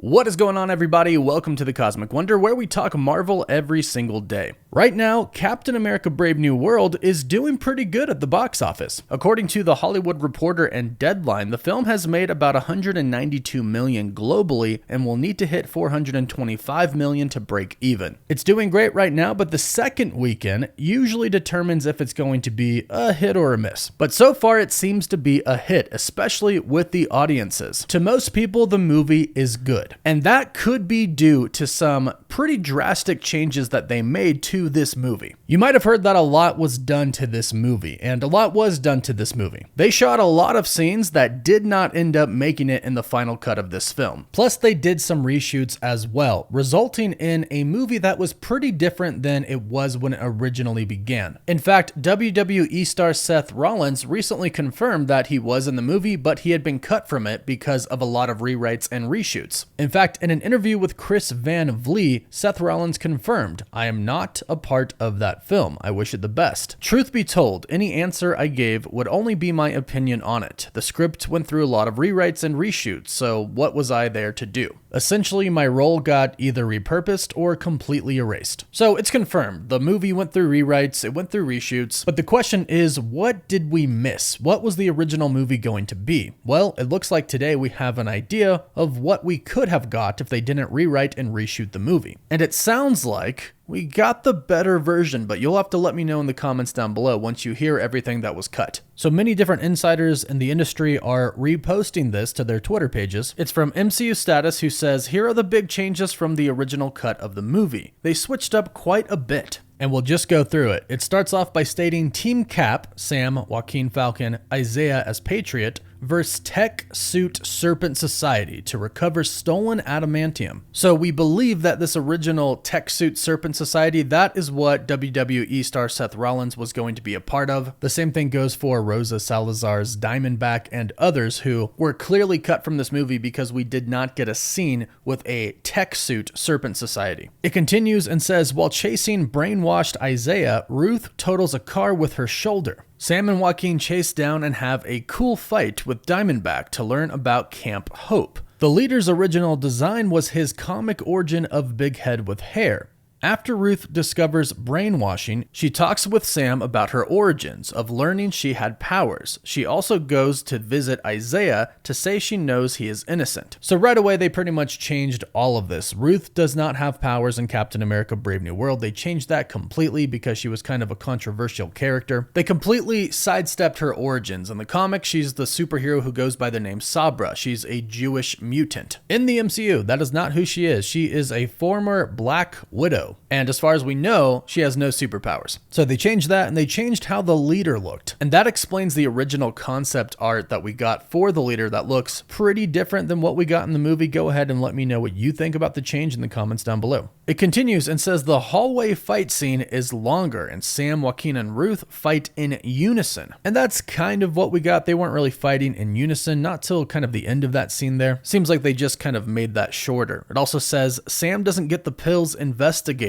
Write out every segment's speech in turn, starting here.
What is going on, everybody? Welcome to the Cosmic Wonder, where we talk Marvel every single day. Right now, Captain America Brave New World is doing pretty good at the box office. According to The Hollywood Reporter and Deadline, the film has made about $192 million globally and will need to hit $425 million to break even. It's doing great right now, but the second weekend usually determines if it's going to be a hit or a miss. But so far, it seems to be a hit, especially with the audiences. To most people, the movie is good. And that could be due to some pretty drastic changes that they made to this movie. You might have heard that a lot was done to this movie, and a lot was done to this movie. They shot a lot of scenes that did not end up making it in the final cut of this film. Plus, they did some reshoots as well, resulting in a movie that was pretty different than it was when it originally began. In fact, WWE star Seth Rollins recently confirmed that he was in the movie, but he had been cut from it because of a lot of rewrites and reshoots. In fact, in an interview with Chris Van Vliet, Seth Rollins confirmed, "I am not a part of that film. I wish it the best." Truth be told, any answer I gave would only be my opinion on it. The script went through a lot of rewrites and reshoots, so what was I there to do? Essentially, my role got either repurposed or completely erased. So it's confirmed. The movie went through rewrites, it went through reshoots, but the question is, what did we miss? What was the original movie going to be? Well, it looks like today we have an idea of what we could have got if they didn't rewrite and reshoot the movie. And it sounds like we got the better version, but you'll have to let me know in the comments down below once you hear everything that was cut. So many different insiders in the industry are reposting this to their Twitter pages. It's from MCU Status, who says, "Here are the big changes from the original cut of the movie. They switched up quite a bit." And we'll just go through it. It starts off by stating Team Cap, Sam, Joaquin Falcon, Isaiah as Patriot, versus Tech Suit Serpent Society to recover stolen adamantium. So we believe that this original Tech Suit Serpent Society, that is what WWE star Seth Rollins was going to be a part of. The same thing goes for Rosa Salazar's Diamondback and others who were clearly cut from this movie because we did not get a scene with a Tech Suit Serpent Society. It continues and says, while chasing brainwashed Isaiah, Ruth totals a car with her shoulder. Sam and Joaquin chase down and have a cool fight with Diamondback to learn about Camp Hope. The leader's original design was his comic origin of big head with hair. After Ruth discovers brainwashing, she talks with Sam about her origins of learning she had powers. She also goes to visit Isaiah to say she knows he is innocent. So right away, they pretty much changed all of this. Ruth does not have powers in Captain America Brave New World. They changed that completely because she was kind of a controversial character. They completely sidestepped her origins. In the comic, she's the superhero who goes by the name Sabra. She's a Jewish mutant. In the MCU, that is not who she is. She is a former Black Widow. And as far as we know, she has no superpowers. So they changed that, and they changed how the leader looked. And that explains the original concept art that we got for the leader that looks pretty different than what we got in the movie. Go ahead and let me know what you think about the change in the comments down below. It continues and says the hallway fight scene is longer, and Sam, Joaquin, and Ruth fight in unison. And that's kind of what we got. They weren't really fighting in unison, not till kind of the end of that scene there. Seems like they just kind of made that shorter. It also says Sam doesn't get the pills investigated.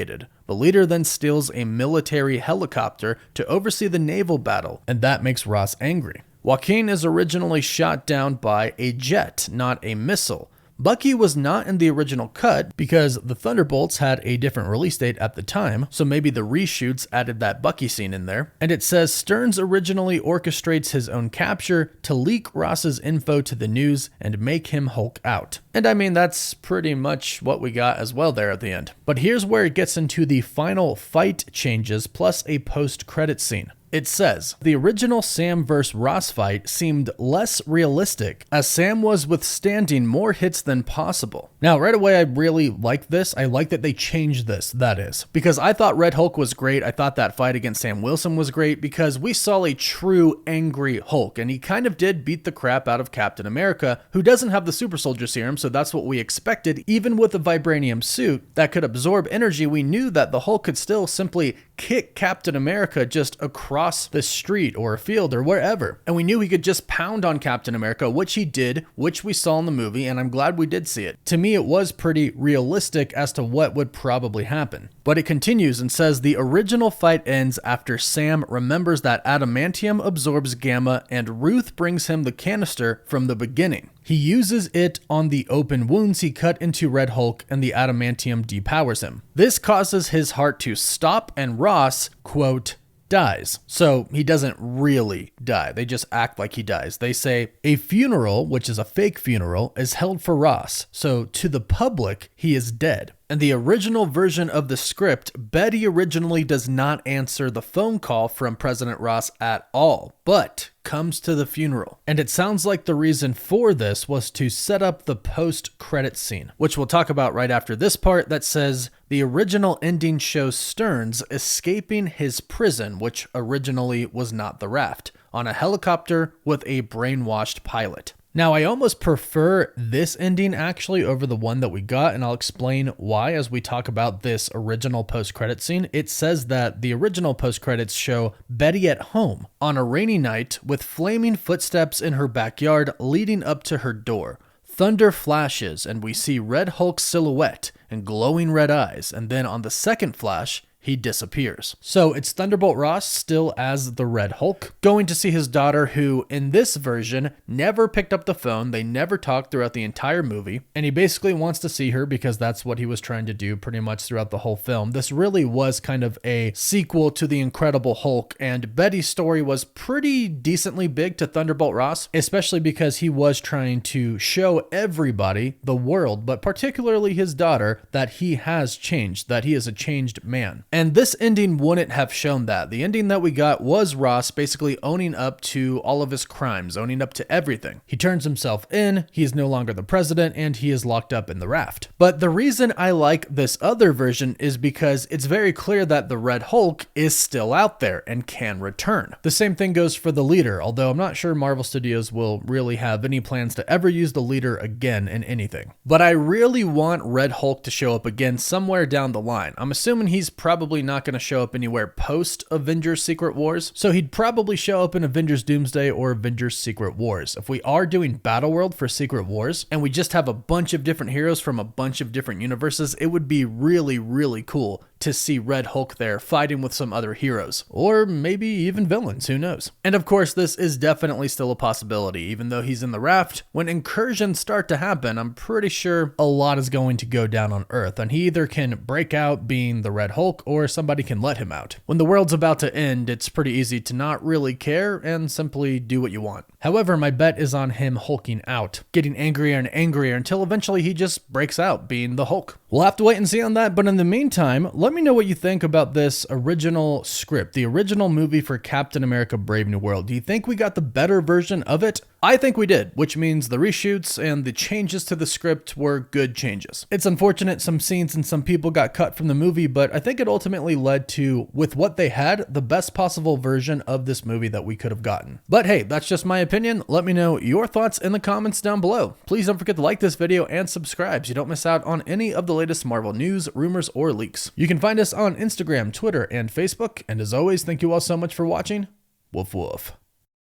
The leader then steals a military helicopter to oversee the naval battle, and that makes Ross angry. Joaquin is originally shot down by a jet, not a missile. Bucky was not in the original cut because the Thunderbolts had a different release date at the time, so maybe the reshoots added that Bucky scene in there. And it says Stearns originally orchestrates his own capture to leak Ross's info to the news and make him Hulk out. And I mean, that's pretty much what we got as well there at the end. But here's where it gets into the final fight changes plus a post-credit scene. It says, the original Sam vs. Ross fight seemed less realistic as Sam was withstanding more hits than possible. Now, right away, I really like this. I like that they changed this, that is. Because I thought Red Hulk was great. I thought that fight against Sam Wilson was great because we saw a true angry Hulk. And he kind of did beat the crap out of Captain America, who doesn't have the super soldier serum, so that's what we expected. Even with a vibranium suit that could absorb energy, we knew that the Hulk could still simply kick Captain America just across across the street or a field or wherever. And we knew he could just pound on Captain America, which he did, which we saw in the movie, and I'm glad we did see it. To me, it was pretty realistic as to what would probably happen. But it continues and says the original fight ends after Sam remembers that adamantium absorbs gamma and Ruth brings him the canister from the beginning. He uses it on the open wounds he cut into Red Hulk and the adamantium depowers him. This causes his heart to stop and Ross, quote, dies. So he doesn't really die. They just act like he dies. They say a funeral, which is a fake funeral, is held for Ross. So to the public, he is dead. In the original version of the script, Betty originally does not answer the phone call from President Ross at all, but comes to the funeral. And it sounds like the reason for this was to set up the post-credit scene, which we'll talk about right after this part that says the original ending shows Stearns escaping his prison, which originally was not the raft, on a helicopter with a brainwashed pilot. Now, I almost prefer this ending actually over the one that we got, and I'll explain why as we talk about this original post-credit scene. It says that the original post-credits show Betty at home on a rainy night with flaming footsteps in her backyard leading up to her door. Thunder flashes, and we see Red Hulk's silhouette and glowing red eyes, and then on the second flash, he disappears. So it's Thunderbolt Ross still as the Red Hulk, going to see his daughter who, in this version, never picked up the phone. They never talked throughout the entire movie. And he basically wants to see her because that's what he was trying to do pretty much throughout the whole film. This really was kind of a sequel to The Incredible Hulk, and Betty's story was pretty decently big to Thunderbolt Ross, especially because he was trying to show everybody, the world, but particularly his daughter, that he has changed, that he is a changed man. And this ending wouldn't have shown that. The ending that we got was Ross basically owning up to all of his crimes, owning up to everything. He turns himself in, he is no longer the president, and he is locked up in the raft. But the reason I like this other version is because it's very clear that the Red Hulk is still out there and can return. The same thing goes for the leader, although I'm not sure Marvel Studios will really have any plans to ever use the leader again in anything. But I really want Red Hulk to show up again somewhere down the line. I'm assuming he's probably not going to show up anywhere post Avengers Secret Wars, so he'd probably show up in Avengers Doomsday or Avengers Secret Wars. If we are doing Battleworld for Secret Wars and we just have a bunch of different heroes from a bunch of different universes, it would be really, really cool to see Red Hulk there fighting with some other heroes, or maybe even villains, who knows. And of course, this is definitely still a possibility. Even though he's in the raft, when incursions start to happen, I'm pretty sure a lot is going to go down on Earth, and he either can break out being the Red Hulk, or somebody can let him out. When the world's about to end, it's pretty easy to not really care and simply do what you want. However, my bet is on him hulking out, getting angrier and angrier until eventually he just breaks out being the Hulk. We'll have to wait and see on that, but in the meantime, let me know what you think about this original script, the original movie for Captain America Brave New World. Do you think we got the better version of it? I think we did, which means the reshoots and the changes to the script were good changes. It's unfortunate some scenes and some people got cut from the movie, but I think it ultimately led to, with what they had, the best possible version of this movie that we could have gotten. But hey, that's just my opinion. Let me know your thoughts in the comments down below. Please don't forget to like this video and subscribe so you don't miss out on any of the latest Marvel news, rumors, or leaks. You can find us on Instagram, Twitter, and Facebook. And as always, thank you all so much for watching. Woof woof.